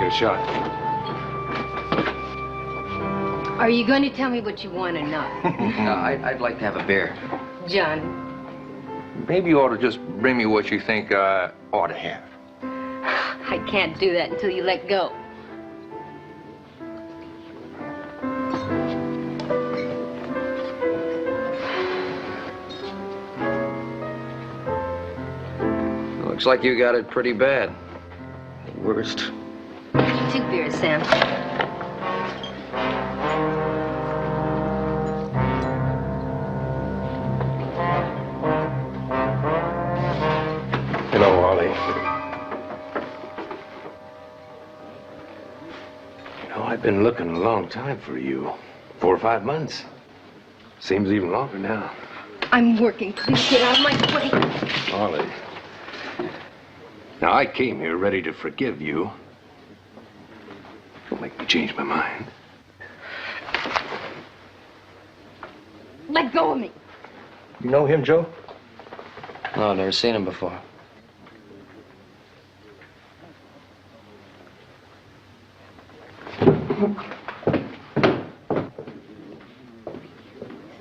a shot. Are you going to tell me what you want or not? No, I'd like to have a beer. John. Maybe you ought to just bring me what you think I ought to have. I can't do that until you let go. Looks like you got it pretty bad. Worst. 2 beers, Sam. You know, Wally, I've been looking a long time for you. 4 or 5 months. Seems even longer now. I'm working. Please get out of my way. Wally. Now, I came here ready to forgive you. Don't make me change my mind. Let go of me. You know him, Joe? No, I've never seen him before.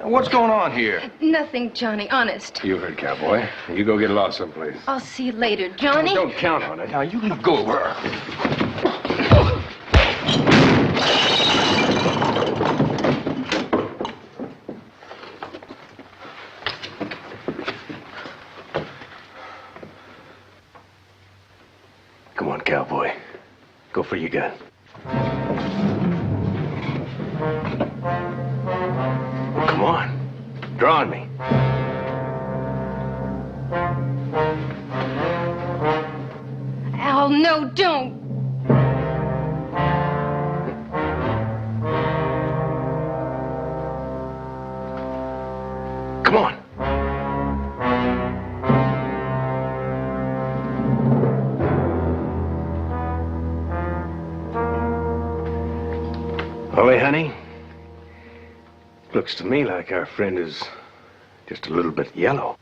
What's going on here? Nothing, Johnny, honest. You heard, cowboy. You go get lost someplace. I'll see you later, Johnny. Don't count on it. Now, you let go of her. Come on, cowboy. Go for your gun. Come on. Draw on me. Al, no, don't. Come on. Ollie, honey. Looks to me like our friend is just a little bit yellow.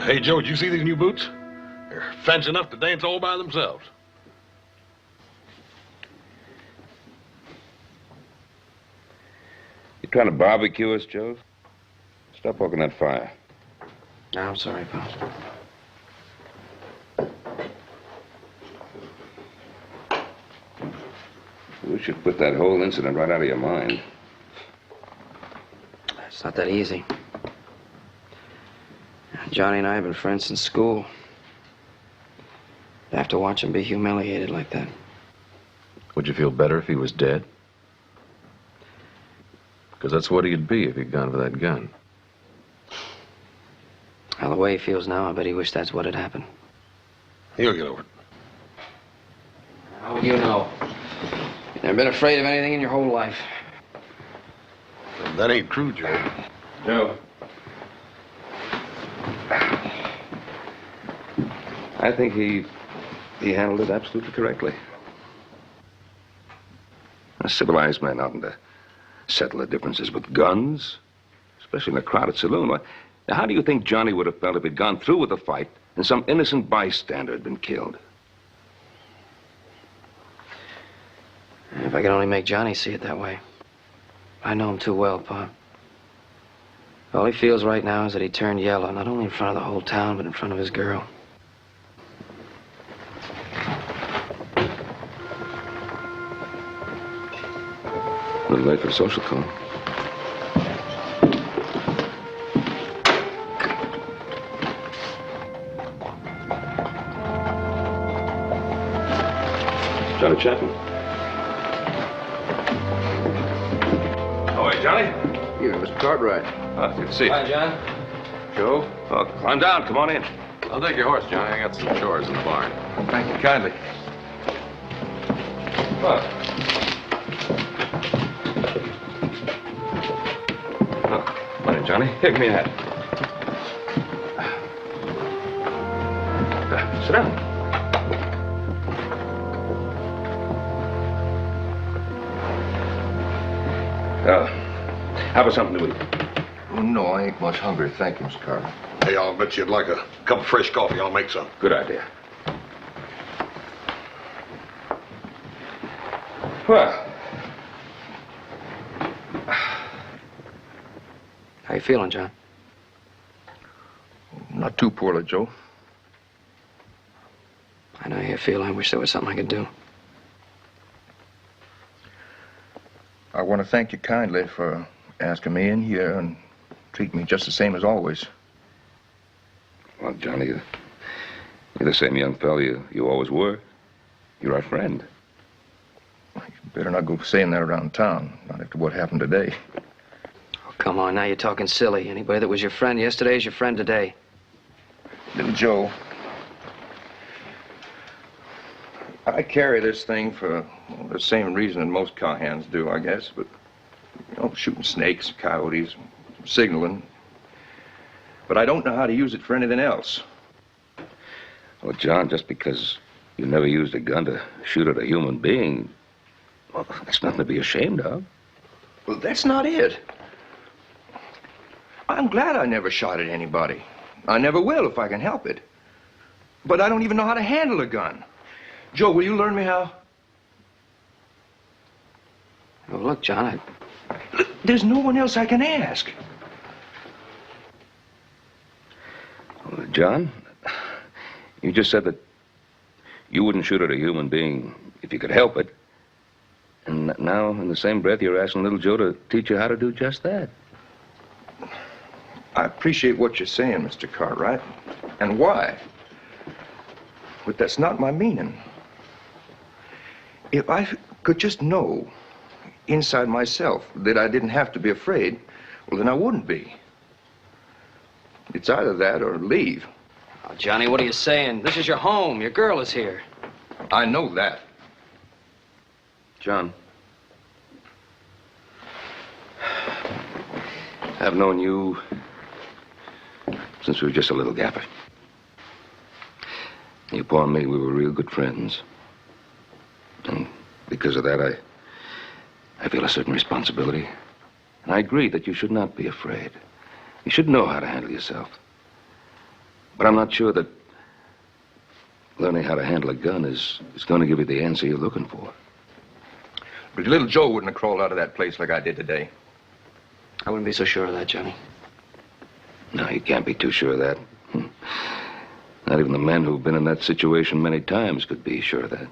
Hey, Joe, did you see these new boots? They're fancy enough to dance all by themselves. You trying to barbecue us, Joe? Stop poking that fire. No, I'm sorry, pal. We should put that whole incident right out of your mind. It's not that easy. Johnny and I have been friends since school. To have to watch him be humiliated like that. Would you feel better if he was dead? Because that's what he'd be if he'd gone for that gun. Well, the way he feels now, I bet he wished that's what had happened. He'll get over it. How would you know? You've never been afraid of anything in your whole life. That ain't true, Joe. Joe. I think he handled it absolutely correctly. A civilized man oughtn't to settle the differences with guns, especially in a crowded saloon. Now, how do you think Johnny would have felt if he'd gone through with the fight and some innocent bystander had been killed? If I could only make Johnny see it that way. I know him too well, Pa. All he feels right now is that he turned yellow, not only in front of the whole town, but in front of his girl. A little late for a social call. Johnny Chapman. Oh, hey, Johnny. You, Mr. Cartwright. Oh, good to see you. Hi, John. Joe? Oh, climb down. Come on in. I'll take your horse, Johnny. I got some chores in the barn. Thank you kindly. What? Oh, morning, Johnny. Here, give me a hat. Sit down. How about something to eat? Oh, no, I ain't much hungry. Thank you, Mr. Carter. Hey, I'll bet you'd like a cup of fresh coffee. I'll make some. Good idea. Well, How you feeling, John? Not too poorly, Joe. I know how you feel. I wish there was something I could do. I want to thank you kindly for asking me in here and treat me just the same as always. well, Johnny, you're the same young fellow you always were. You're our friend. You better not go saying that around town, not after what happened today. Oh, come on, now you're talking silly. Anybody that was your friend yesterday is your friend today. Little Joe, I carry this thing for the same reason that most cowhands do, I guess, but, you know, shooting snakes, coyotes, signaling. But I don't know how to use it for anything else. Well, John, just because you never used a gun to shoot at a human being, well, that's nothing to be ashamed of. Well, that's not it. I'm glad I never shot at anybody. I never will if I can help it. But I don't even know how to handle a gun. Joe, will you learn me how? Well, look, John, There's no one else I can ask. Well, John, you just said that you wouldn't shoot at a human being if you could help it. And now, in the same breath, you're asking little Joe to teach you how to do just that. I appreciate what you're saying, Mr. Cartwright, and why. But that's not my meaning. If I could just know inside myself that I didn't have to be afraid, well, then I wouldn't be. It's either that or leave. oh, Johnny, what are you saying? This is your home. Your girl is here. I know that. John, I've known you since we were just a little gapper. You, Paul, and me, we were real good friends. And because of that, I feel a certain responsibility. And I agree that you should not be afraid. You should know how to handle yourself. But I'm not sure that learning how to handle a gun is going to give you the answer you're looking for. But little Joe wouldn't have crawled out of that place like I did today. I wouldn't be so sure of that, Johnny. No, you can't be too sure of that. Not even the men who've been in that situation many times could be sure of that.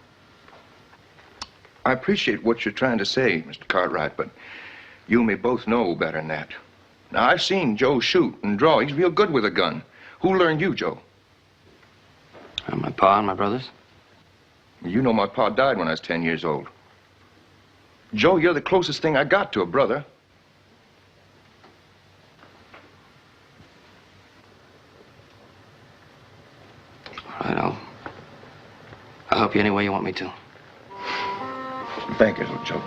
I appreciate what you're trying to say, Mr. Cartwright, but you and me both know better than that. Now, I've seen Joe shoot and draw. He's real good with a gun. Who learned you, Joe? My pa and my brothers. You know my pa died when I was 10 years old. Joe, you're the closest thing I got to a brother. All right, I'll help you any way you want me to. Thank you, little Joe.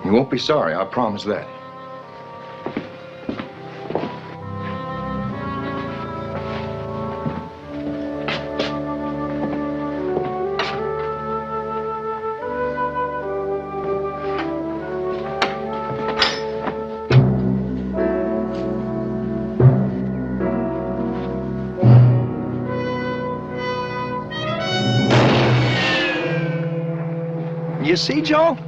You won't be sorry, I promise that. You see, Joe?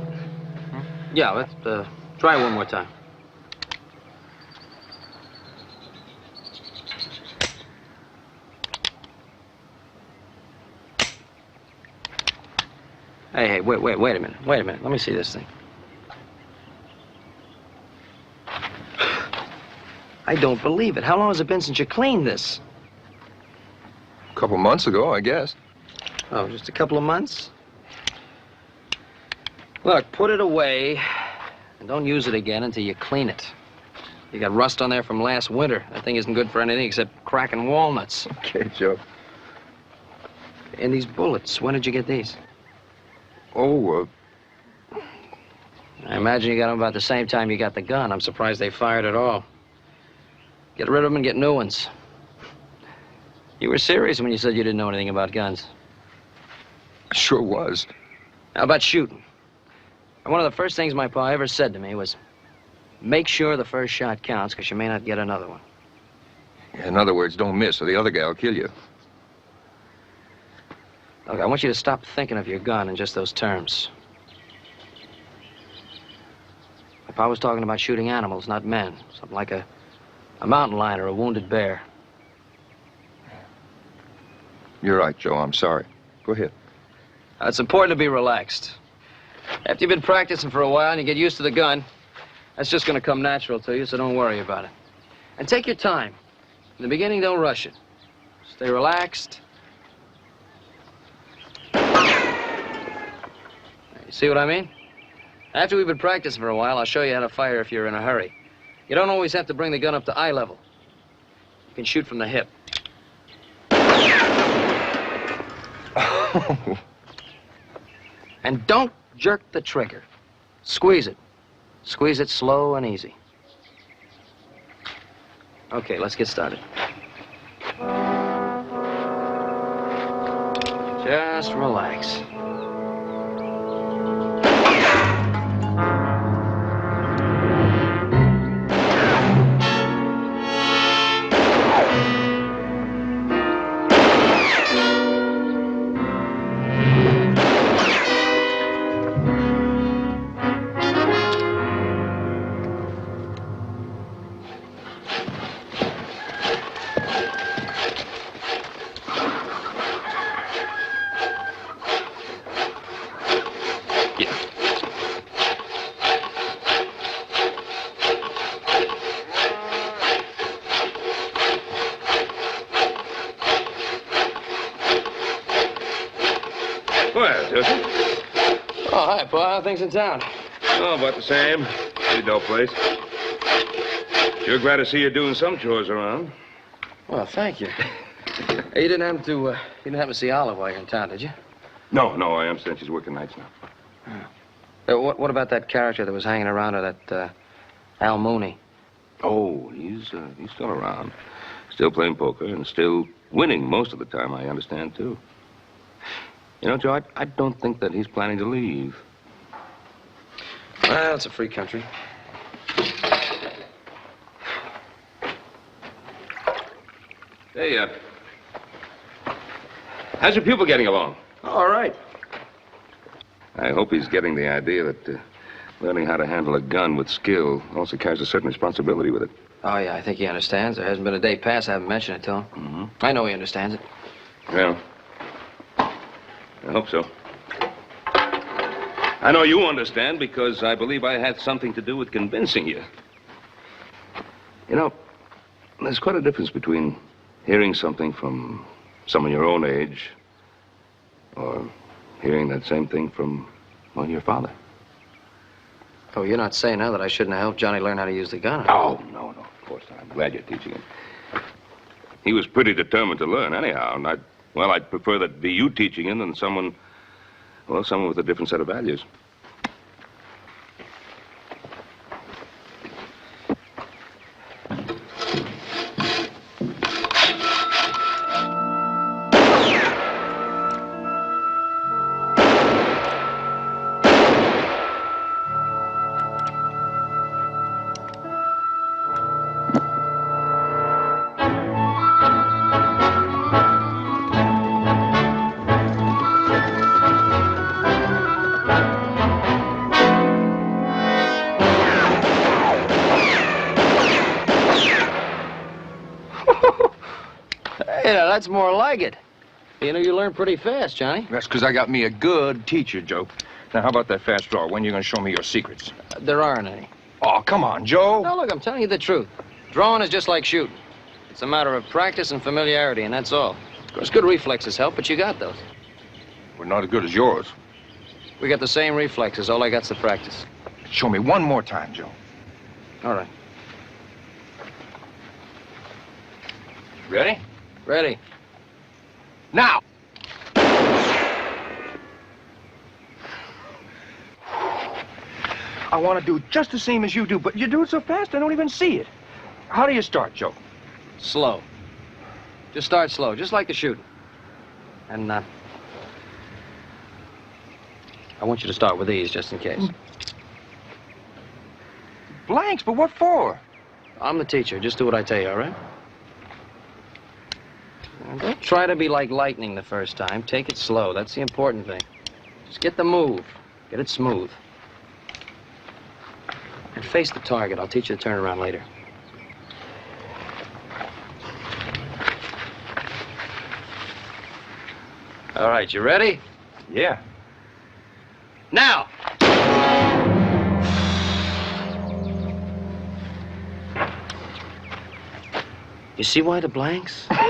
Yeah, let's try one more time. Hey, wait a minute. Wait a minute. Let me see this thing. I don't believe it. How long has it been since you cleaned this? A couple months ago, I guess. Oh, just a couple of months? Look, put it away and don't use it again until you clean it. You got rust on there from last winter. That thing isn't good for anything except cracking walnuts. Okay, Joe. And these bullets, when did you get these? Oh, I imagine you got them about the same time you got the gun. I'm surprised they fired at all. Get rid of them and get new ones. You were serious when you said you didn't know anything about guns. I sure was. How about shooting? And one of the first things my pa ever said to me was, make sure the first shot counts, because you may not get another one. In other words, don't miss, or the other guy will kill you. Look, I want you to stop thinking of your gun in just those terms. My pa was talking about shooting animals, not men. Something like a mountain lion or a wounded bear. You're right, Joe. I'm sorry. Go ahead. It's important to be relaxed. After you've been practicing for a while and you get used to the gun, that's just going to come natural to you, so don't worry about it. And take your time. In the beginning, don't rush it. Stay relaxed. You see what I mean? After we've been practicing for a while, I'll show you how to fire if you're in a hurry. You don't always have to bring the gun up to eye level. You can shoot from the hip. And don't jerk the trigger. Squeeze it. Squeeze it slow and easy. Okay, let's get started. Just relax. Well, Joseph. Oh, hi, Pa. How are things in town? Oh, about the same. Pretty dull place. Sure glad to see you doing some chores around. Well, thank you. Hey, you didn't happen to see Olive while you're in town, did you? No, I understand she's working nights now. What about that character that was hanging around her, that Al Mooney? Oh, he's still around. Still playing poker and still winning most of the time, I understand, too. You know, Joe, I don't think that he's planning to leave. Well, it's a free country. Hey, how's your pupil getting along? All right. I hope he's getting the idea that learning how to handle a gun with skill also carries a certain responsibility with it. Oh, yeah, I think he understands. There hasn't been a day past I haven't mentioned it to him. Mm-hmm. I know he understands it. Well, I hope so. I know you understand because I believe I had something to do with convincing you. You know, there's quite a difference between hearing something from someone your own age, or hearing that same thing from, well, your father. Oh, you're not saying now that I shouldn't have helped Johnny learn how to use the gun? Oh, no, of course not. I'm glad you're teaching him. He was pretty determined to learn anyhow, and I'd prefer that be you teaching him than someone with a different set of values. That's more like it. You know, you learn pretty fast, Johnny. That's because I got me a good teacher, Joe. Now, how about that fast draw? When are you going to show me your secrets? There aren't any. Oh, come on, Joe. No, look, I'm telling you the truth. Drawing is just like shooting. It's a matter of practice and familiarity, and that's all. Of course, good reflexes help, but you got those. We're not as good as yours. We got the same reflexes. All I got's the practice. Show me one more time, Joe. All right. Ready? Ready. Now! I want to do just the same as you do, but you do it so fast I don't even see it. How do you start, Joe? Slow. Just start slow, just like the shooting. And, I want you to start with these, just in case. Blanks, but what for? I'm the teacher. Just do what I tell you, all right? Now, don't try to be like lightning the first time. Take it slow. That's the important thing. Just get the move. Get it smooth. And face the target. I'll teach you to turn around later. All right, you ready? Yeah. Now! You see why the blanks? How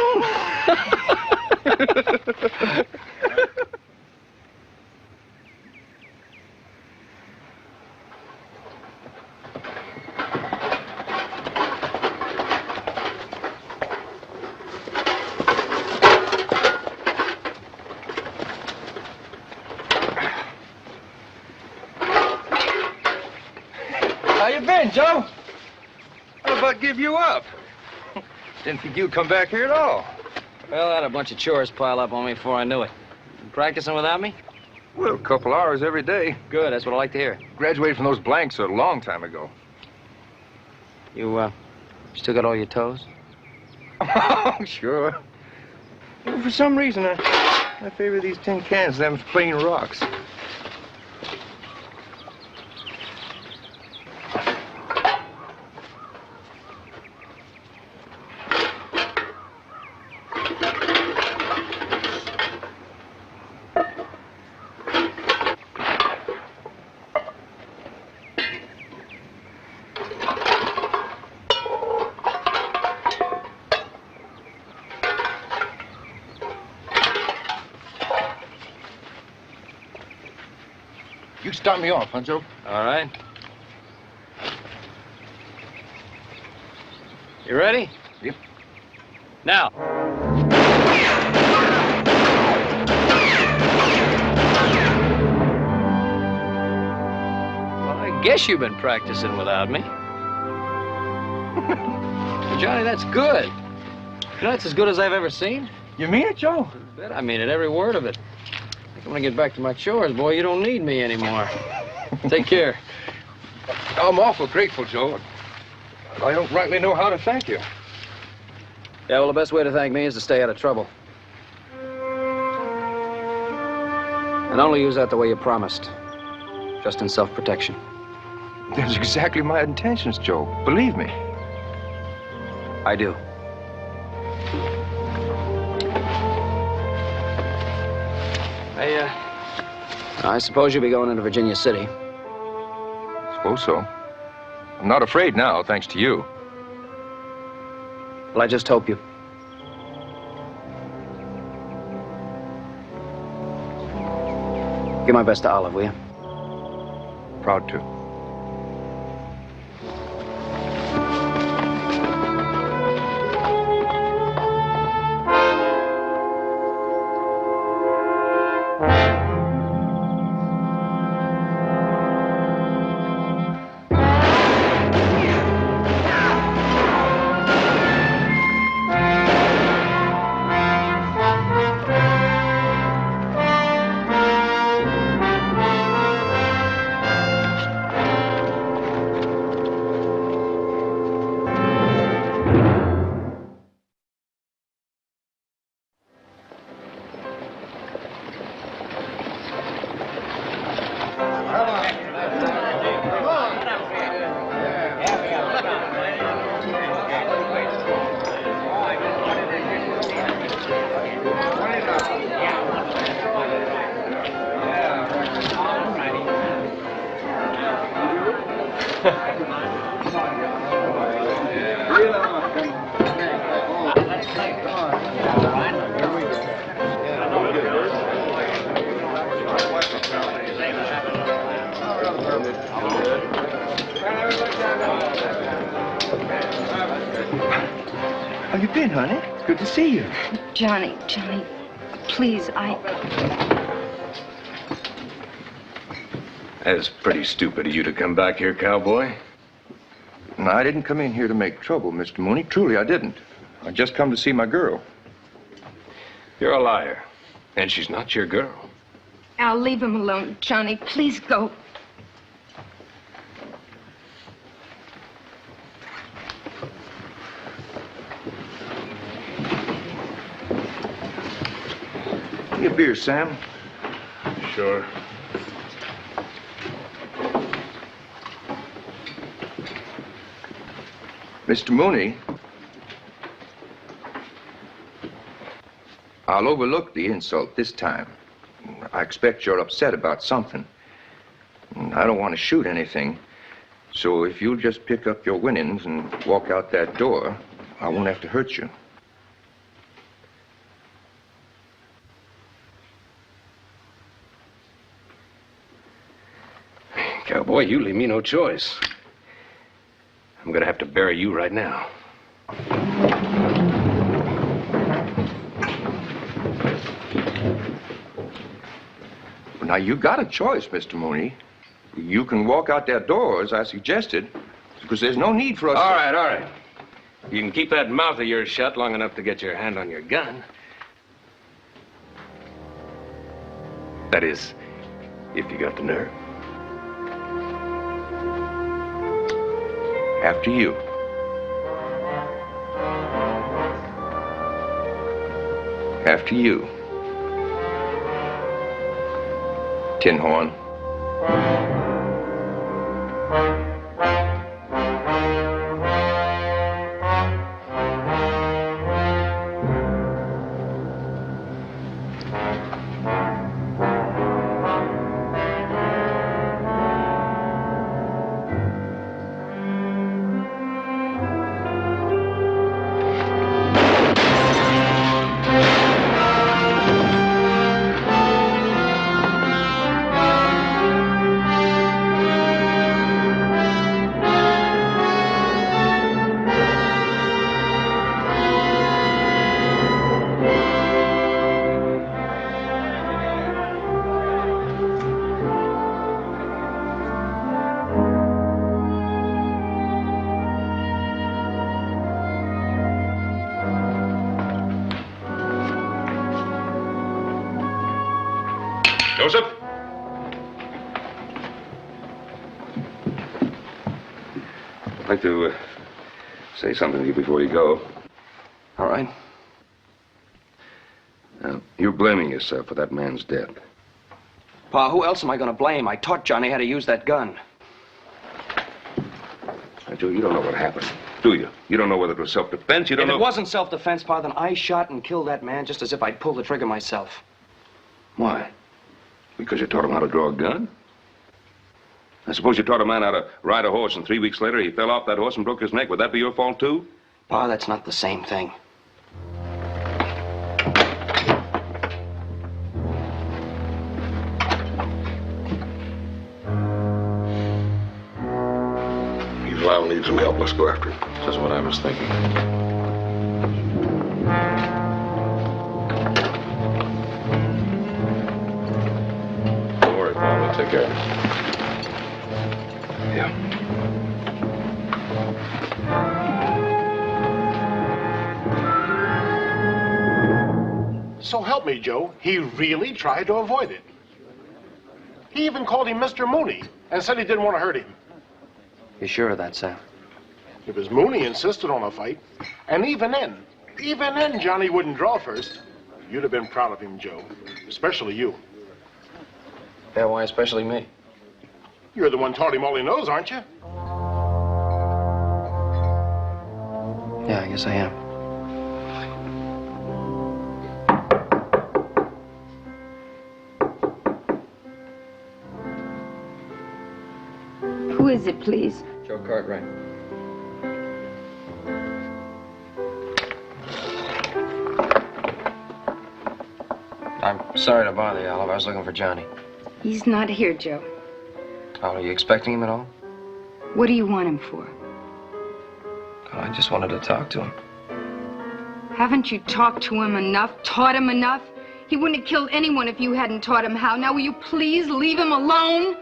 you been, Joe? How about give you up? Didn't think you'd come back here at all. Well, I had a bunch of chores pile up on me before I knew it. You practicing without me? Well, a couple hours every day. Good, that's what I like to hear. Graduated from those blanks a long time ago. You still got all your toes? Oh, sure. Well, for some reason, I favor these tin cans than plain rocks. You start me off, huh, Joe? All right. You ready? Yep. Now. Well, I guess you've been practicing without me. Johnny, that's good. You know, that's as good as I've ever seen. You mean it, Joe? Bet I mean it, every word of it. I'm gonna get back to my chores, boy. You don't need me anymore. Take care. I'm awful grateful, Joe. I don't rightly know how to thank you. Yeah, well, the best way to thank me is to stay out of trouble. And only use that the way you promised. Just in self-protection. That's exactly my intentions, Joe. Believe me. I do. I suppose you'll be going into Virginia City. Suppose so. I'm not afraid now, thanks to you. Well, I just hope you. Give my best to Olive, will you? Proud to. How you been, honey? Good to see you. Johnny, please, That's pretty stupid of you to come back here, cowboy. No, I didn't come in here to make trouble, Mr. Mooney. Truly, I didn't. I just come to see my girl. You're a liar. And she's not your girl. I'll leave him alone. Johnny, please go. Give me a beer, Sam. Sure. Mr. Mooney, I'll overlook the insult this time. I expect you're upset about something. I don't want to shoot anything, so if you'll just pick up your winnings and walk out that door, I won't have to hurt you. Cowboy, you leave me no choice. I'm gonna have to bury you right now. Now, you got a choice, Mr. Mooney. You can walk out that door, as I suggested, because there's no need for us All right. You can keep that mouth of yours shut long enough to get your hand on your gun. That is, if you got the nerve. After you. After you. Tin Horn. Joseph? I'd like to say something to you before you go. All right. Now, you're blaming yourself for that man's death. Pa, who else am I going to blame? I taught Johnny how to use that gun. Now, Joe, you don't know what happened, do you? You don't know whether it was self-defense, you don't If know... it wasn't self-defense, Pa, then I shot and killed that man just as if I'd pulled the trigger myself. Why? Because you taught him how to draw a gun? I suppose you taught a man how to ride a horse, and 3 weeks later he fell off that horse and broke his neck. Would that be your fault, too? Pa, that's not the same thing. needs some help. Let's go after him. Just what I was thinking. Don't worry, Paul. We'll take care of it. Yeah. So help me, Joe. He really tried to avoid it. He even called him Mr. Mooney and said he didn't want to hurt him. You sure of that, Sam? Because Mooney insisted on a fight, and even then, Johnny wouldn't draw first. You'd have been proud of him, Joe. Especially you. Yeah, why especially me? You're the one taught him all he knows, aren't you? Yeah, I guess I am. Who is it, please? Joe Cartwright. I'm sorry to bother you, Olive. I was looking for Johnny. He's not here, Joe. Oh, are you expecting him at all? What do you want him for? Oh, I just wanted to talk to him. Haven't you talked to him enough, taught him enough? He wouldn't have killed anyone if you hadn't taught him how. Now, will you please leave him alone?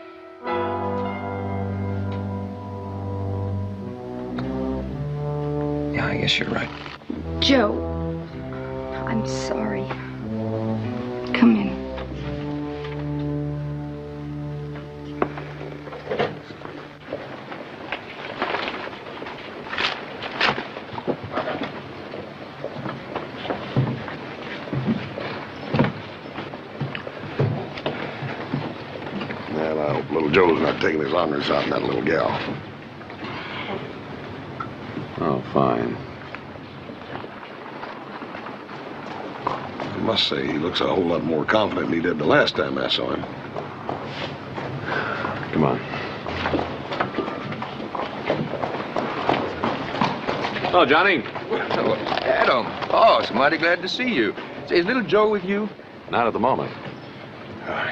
Yeah, I guess you're right. Joe, I'm sorry. Come in. Well, I hope little Joe's not taking his honors out on that little gal. Oh, fine. I must say, he looks a whole lot more confident than he did the last time I saw him. Come on. Oh, Johnny. Well, Adam. Oh, so mighty glad to see you. Say, is little Joe with you? Not at the moment.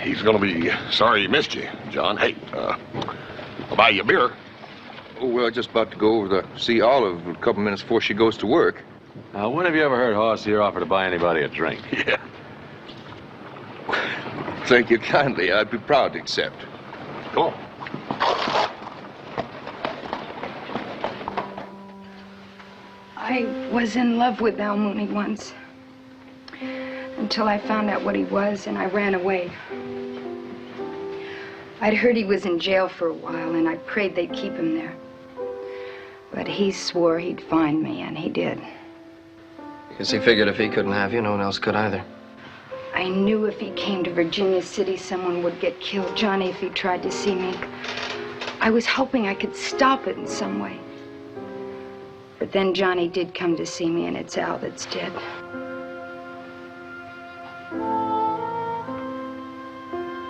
He's gonna be sorry he missed you, John. Hey, I'll buy you a beer. Oh, well, just about to go over to see Olive a couple minutes before she goes to work. Now, when have you ever heard Hoss here offer to buy anybody a drink? Yeah. Thank you kindly. I'd be proud to accept. Come on. I was in love with Al Mooney once. Until I found out what he was, and I ran away. I'd heard he was in jail for a while, and I prayed they'd keep him there. But he swore he'd find me, and he did. Because he figured if he couldn't have you, no one else could either. I knew if he came to Virginia City, someone would get killed. Johnny, if he tried to see me. I was hoping I could stop it in some way. But then Johnny did come to see me, and it's Al that's dead.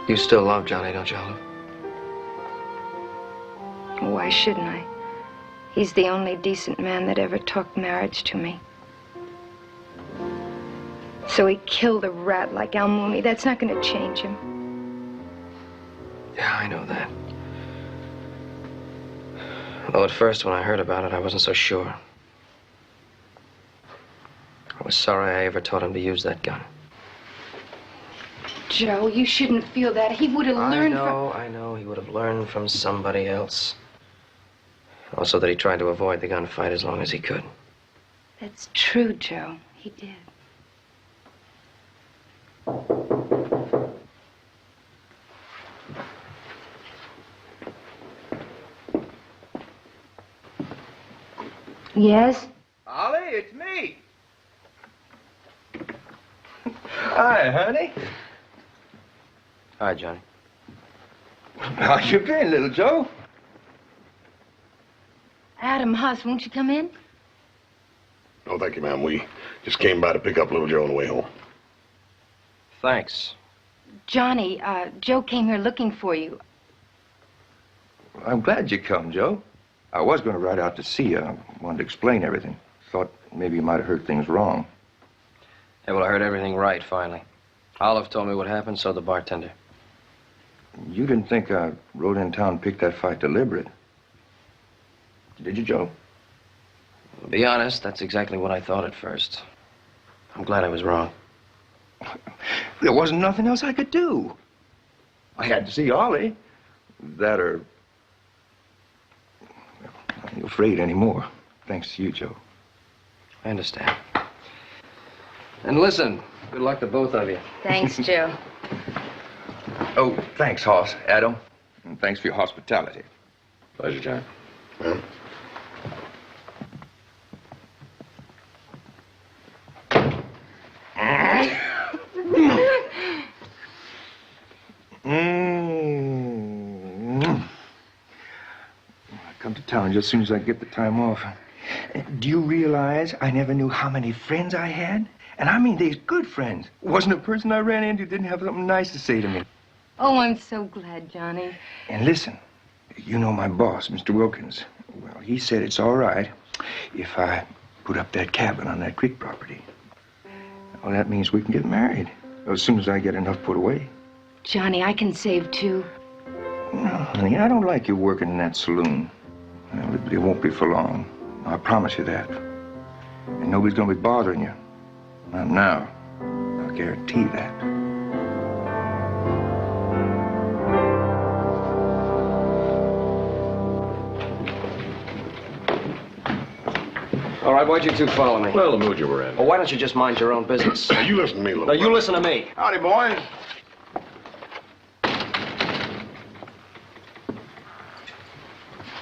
You still love Johnny, don't you, Olive? Why shouldn't I? He's the only decent man that ever talked marriage to me. So he killed a rat like Al Mooney. That's not going to change him. Yeah, I know that. Although at first, when I heard about it, I wasn't so sure. I was sorry I ever taught him to use that gun. Joe, you shouldn't feel that. He would have learned from... I know. He would have learned from somebody else. Also that he tried to avoid the gunfight as long as he could. That's true, Joe. He did. Yes? Ollie, it's me. Hi, honey. Hi, Johnny. How you been, little Joe? Adam, Huss, won't you come in? No, thank you, ma'am. We just came by to pick up little Joe on the way home. Thanks. Johnny, Joe came here looking for you. I'm glad you come, Joe. I was going to ride out to see you. I wanted to explain everything. Thought maybe you might have heard things wrong. Yeah, well, I heard everything right, finally. Olive told me what happened, so the bartender. You didn't think I rode in town and picked that fight deliberate? Did you, Joe? To be honest, that's exactly what I thought at first. I'm glad I was wrong. There wasn't nothing else I could do. I had to see Ollie. That or... I ain't afraid anymore, thanks to you, Joe. I understand. And listen, good luck to both of you. Thanks, Joe. Oh, thanks, Hoss, Adam. And thanks for your hospitality. Pleasure, John. I come to town just as soon as I get the time off. Do you realize I never knew how many friends I had? And I mean, they's good friends. Wasn't a person I ran into who didn't have something nice to say to me. Oh, I'm so glad, Johnny. And listen, you know my boss, Mr. Wilkins. Well, he said it's all right if I put up that cabin on that creek property. Well, that means we can get married as soon as I get enough put away. Johnny, I can save too. No, honey, I don't like you working in that saloon. Well, it won't be for long. I promise you that. And nobody's gonna be bothering you. Not now. I'll guarantee that. All right, why'd you two follow me? Well, the mood you were in. Well, why don't you just mind your own business? Now, you listen to me, little Now, you brother. listen to me. Howdy, boys.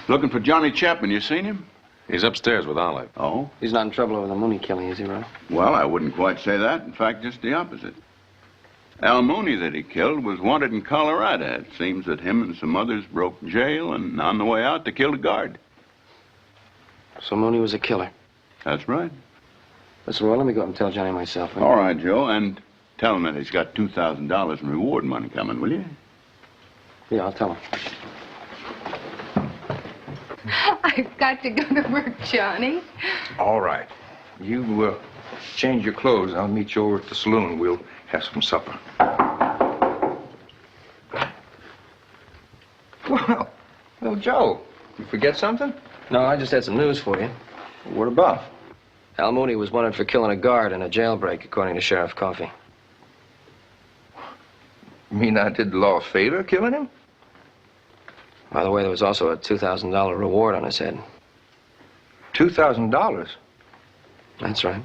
Looking for Johnny Chapman. You seen him? He's upstairs with Olive. Oh? He's not in trouble over the Mooney killing, is he, Ron? Well, I wouldn't quite say that. In fact, just the opposite. Al Mooney that he killed was wanted in Colorado. It seems that him and some others broke jail and on the way out they killed a guard. So Mooney was a killer. That's right. Listen, well, let me go up and tell Johnny myself. Will you? All right, Joe, and tell him that he's got $2,000 in reward money coming, will you? Yeah, I'll tell him. I've got to go to work, Johnny. All right. You change your clothes. I'll meet you over at the saloon. We'll have some supper. Well, Joe, you forget something? No, I just had some news for you. What about? Al Mooney was wanted for killing a guard in a jailbreak, according to Sheriff Coffey. You mean I did the law a favor killing him? By the way, there was also a $2,000 reward on his head. $2,000? That's right.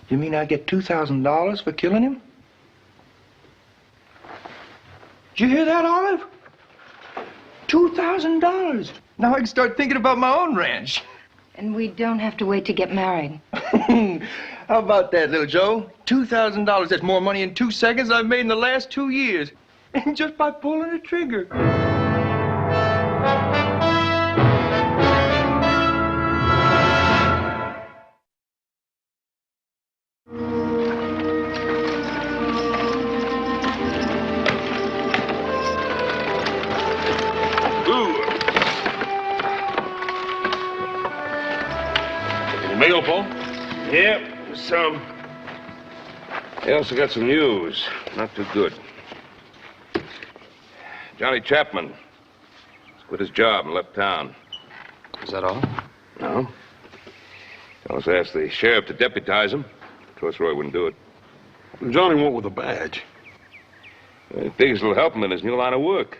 You mean I get $2,000 for killing him? Did you hear that, Olive? $2,000. Now I can start thinking about my own ranch. And we don't have to wait to get married. How about that, little Joe? $2,000. That's more money in 2 seconds than I've made in the last 2 years. And just by pulling the trigger. Any mail, Paul? Yep, some. I also got some news. Not too good. Johnny Chapman quit his job and left town. Is that all? No. Fellas asked the sheriff to deputize him. Of course, Roy wouldn't do it. Johnny went with a badge. He figures it'll help him in his new line of work.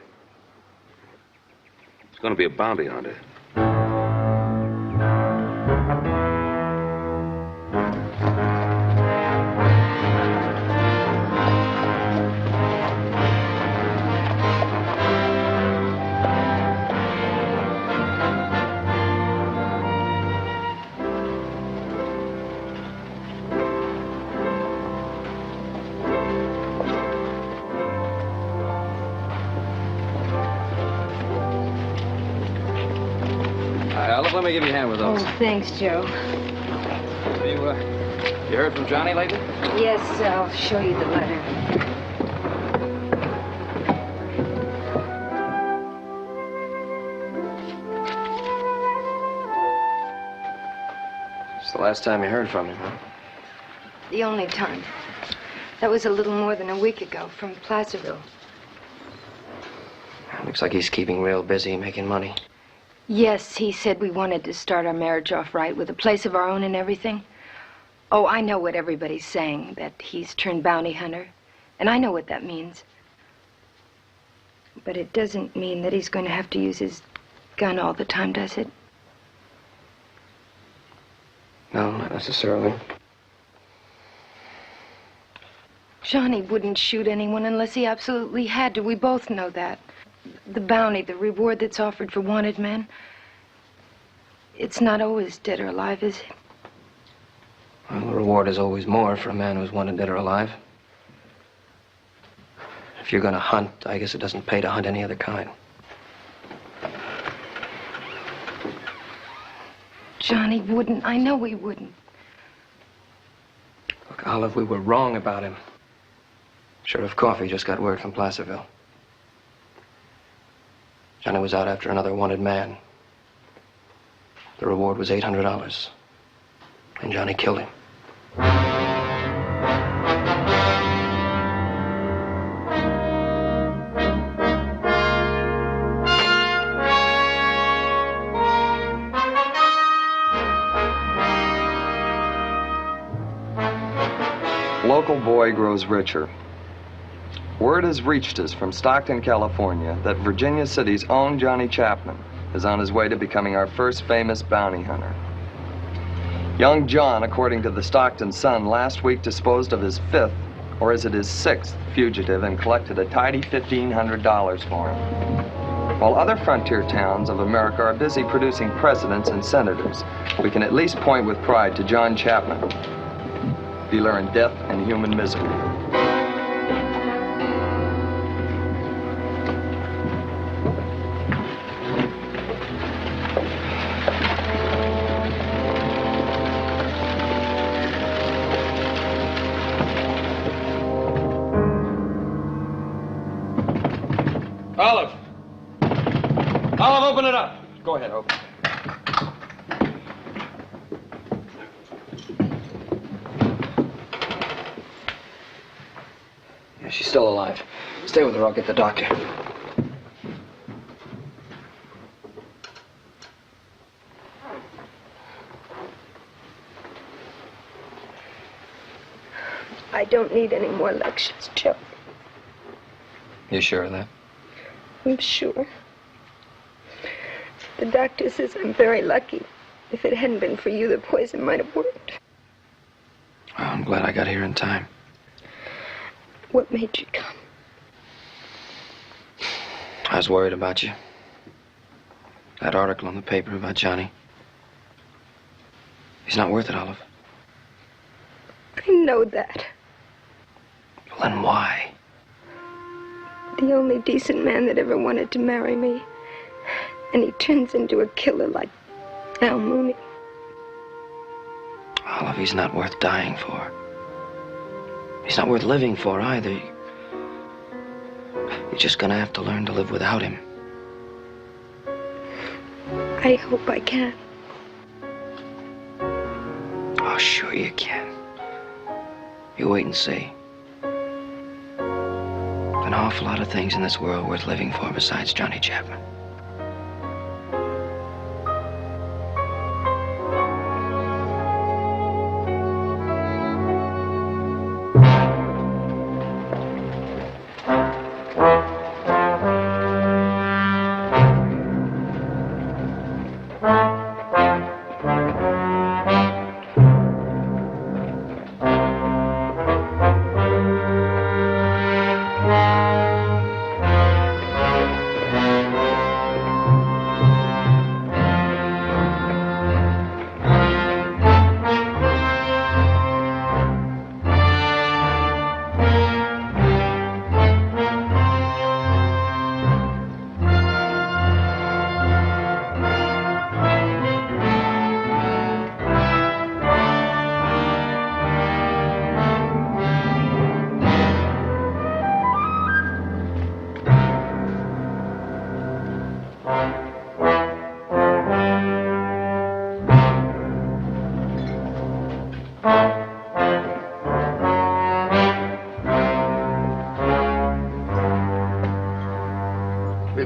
It's going to be a bounty hunter. Olive, let me give you a hand with Oh, those. thanks, Joe. You heard from Johnny lately? Yes, I'll show you the letter. It's the last time you heard from him, huh? The only time. That was a little more than a week ago from Placerville. Looks like he's keeping real busy making money. Yes, he said we wanted to start our marriage off right with a place of our own and everything. Oh, I know what everybody's saying, that he's turned bounty hunter. And I know what that means. But it doesn't mean that he's going to have to use his gun all the time, does it? No, not necessarily. Johnny wouldn't shoot anyone unless he absolutely had to. We both know that. The bounty, the reward that's offered for wanted men, it's not always dead or alive, is it? Well, the reward is always more for a man who's wanted dead or alive. If you're gonna hunt, I guess it doesn't pay to hunt any other kind. Johnny wouldn't. I know he wouldn't. Look, Olive, we were wrong about him. Sheriff Coffey just got word from Placerville. Johnny was out after another wanted man. The reward was $800. And Johnny killed him. Local boy grows richer. Word has reached us from Stockton, California, that Virginia City's own Johnny Chapman is on his way to becoming our first famous bounty hunter. Young John, according to the Stockton Sun, last week disposed of his fifth, or is it his sixth, fugitive and collected a tidy $1,500 for him. While other frontier towns of America are busy producing presidents and senators, we can at least point with pride to John Chapman, dealer in death and human misery. Olive! Olive, open it up! Go ahead, open. Yeah, she's still alive. Stay with her, I'll get the doctor. I don't need any more lectures, Joe. You sure of that? I'm sure. The doctor says I'm very lucky. If it hadn't been for you, the poison might have worked. Well, I'm glad I got here in time. What made you come? I was worried about you. That article in the paper about Johnny. He's not worth it, Olive. I know that. Well, then why? The only decent man that ever wanted to marry me. And he turns into a killer like Al Mooney. Olive, he's not worth dying for. He's not worth living for either. You're just gonna have to learn to live without him. I hope I can. Oh, sure you can. You wait and see. An awful lot of things in this world worth living for besides Johnny Chapman.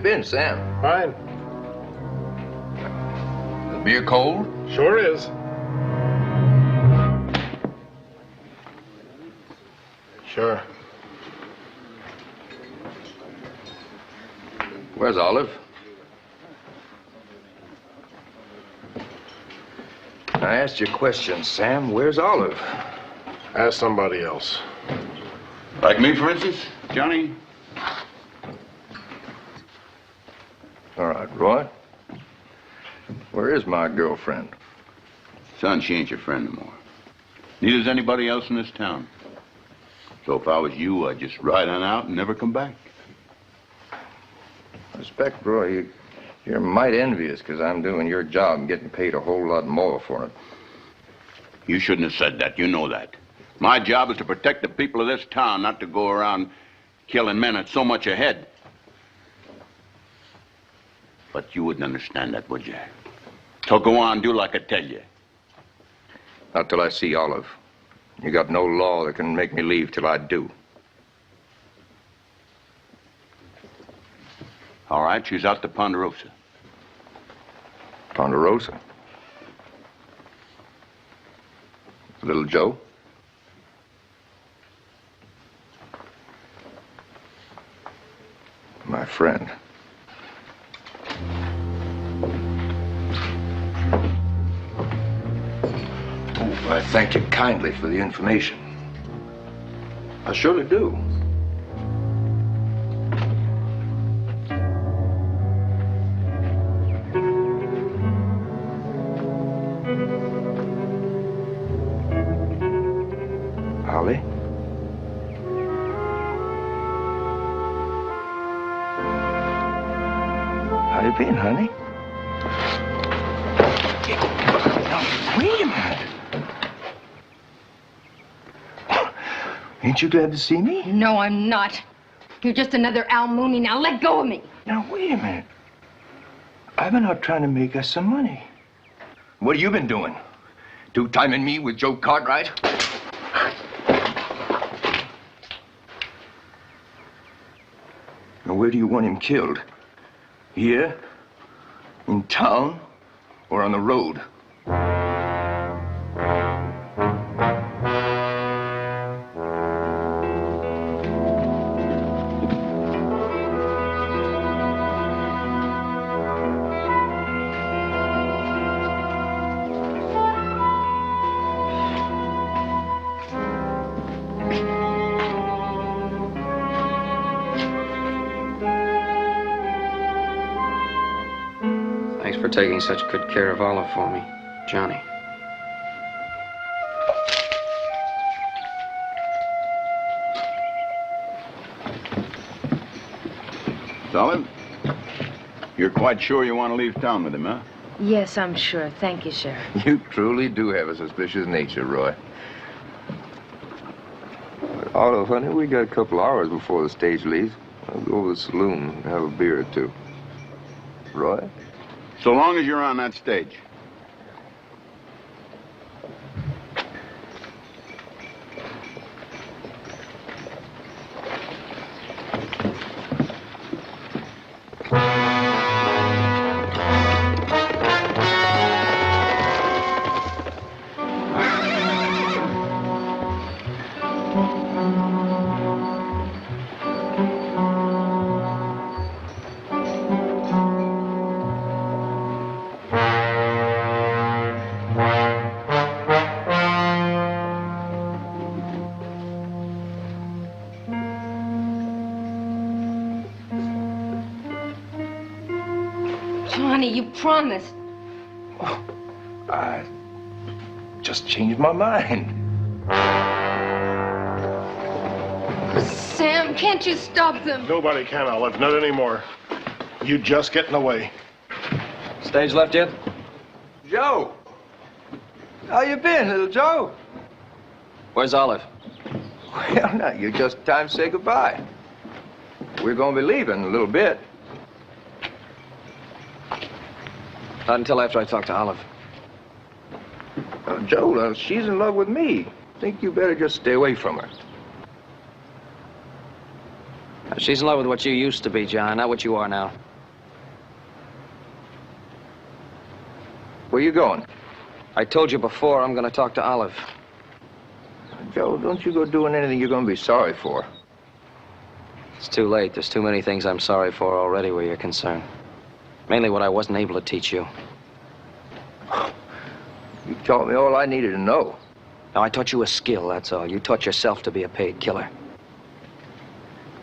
been, Sam? Fine. The beer cold? Sure is. Sure. Where's Olive? I asked you a question, Sam. Where's Olive? Ask somebody else. Like me, for instance, Johnny? All right, Roy. Where is my girlfriend? Son, she ain't your friend no more. Neither's anybody else in this town. So if I was you, I'd just ride on out and never come back. I suspect, Roy, you're mighty envious because I'm doing your job and getting paid a whole lot more for it. You shouldn't have said that. You know that. My job is to protect the people of this town, not to go around killing men at so much a head. But you wouldn't understand that, would you? So go on, do like I tell you. Not till I see Olive. You got no law that can make me leave till I do. All right, she's out to Ponderosa. Ponderosa? Little Joe? My friend. Oh, I thank you kindly for the information. I surely do. Holly? How you been, honey? Now, wait a minute. Ain't you glad to see me? No, I'm not. You're just another Al Mooney. Now let go of me. Now, wait a minute. I've been out trying to make us some money. What have you been doing? Two-timing me with Joe Cartwright? Now, where do you want him killed? Here? In town? Or on the road? Thanks for taking such good care of Olive for me, Johnny. Olive, you're quite sure you want to leave town with him, huh? Yes, I'm sure. Thank you, Sheriff. You truly do have a suspicious nature, Roy. Olive, honey, we got a couple hours before the stage leaves. I'll go over to the saloon and have a beer or two. Roy? So long as you're on that stage. Johnny, you promised. Oh, I just changed my mind. Sam, can't you stop them? Nobody can, Olive. Not anymore. You just get in the way. Stage left yet? Joe! How you been, little Joe? Where's Olive? Well, now, you're just time to say goodbye. We're going to be leaving in a little bit. Not until after I talk to Olive. Joe, she's in love with me. Think you better just stay away from her. She's in love with what you used to be, John, not what you are now. Where you going? I told you before, I'm gonna talk to Olive. Joe, don't you go doing anything you're gonna be sorry for. It's too late. There's too many things I'm sorry for already where you're concerned. Mainly what I wasn't able to teach you. You taught me all I needed to know. Now, I taught you a skill, that's all. You taught yourself to be a paid killer.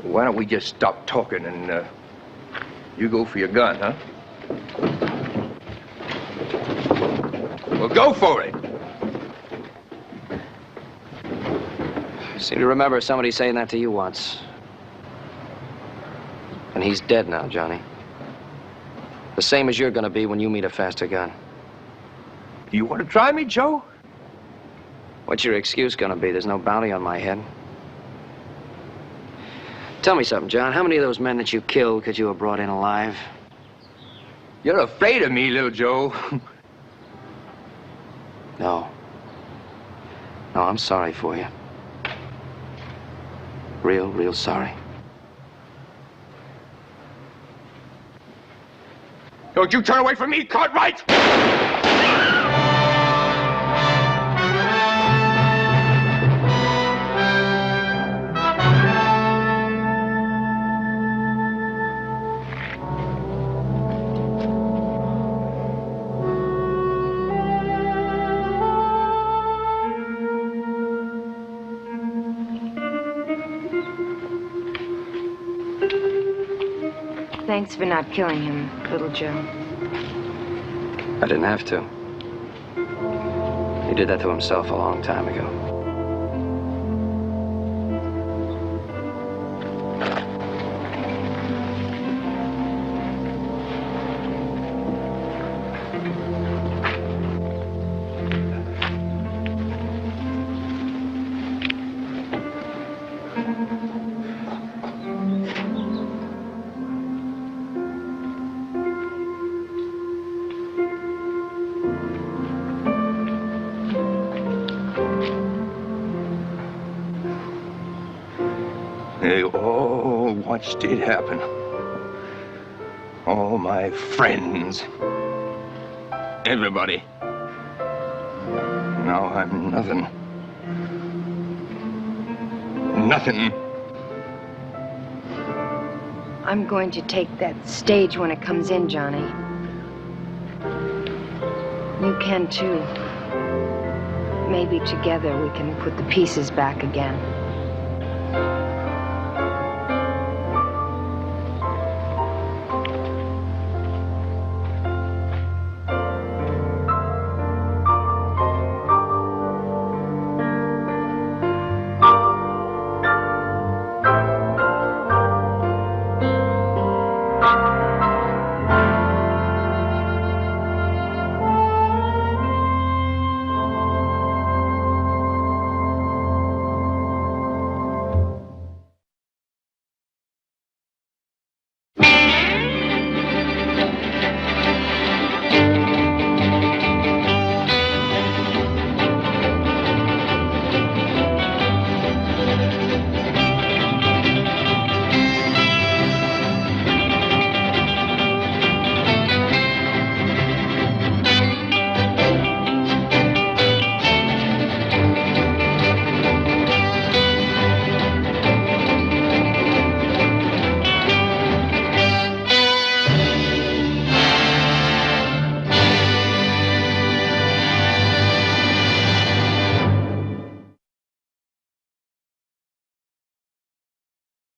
Why don't we just stop talking and, you go for your gun, huh? Well, go for it. I seem to remember somebody saying that to you once. And he's dead now, Johnny. The same as you're gonna be when you meet a faster gun. You want to try me, Joe? What's your excuse gonna be? There's no bounty on my head. Tell me something, John. How many of those men that you killed could you have brought in alive? You're afraid of me, little Joe. No. No, I'm sorry for you. Real sorry. Don't you turn away from me, Cartwright! Thanks for not killing him, little Joe. I didn't have to. He did that to himself a long time ago. They all watched it happen. All my friends. Everybody. Now I'm nothing. Nothing. I'm going to take that stage when it comes in, Johnny. You can too. Maybe together we can put the pieces back again.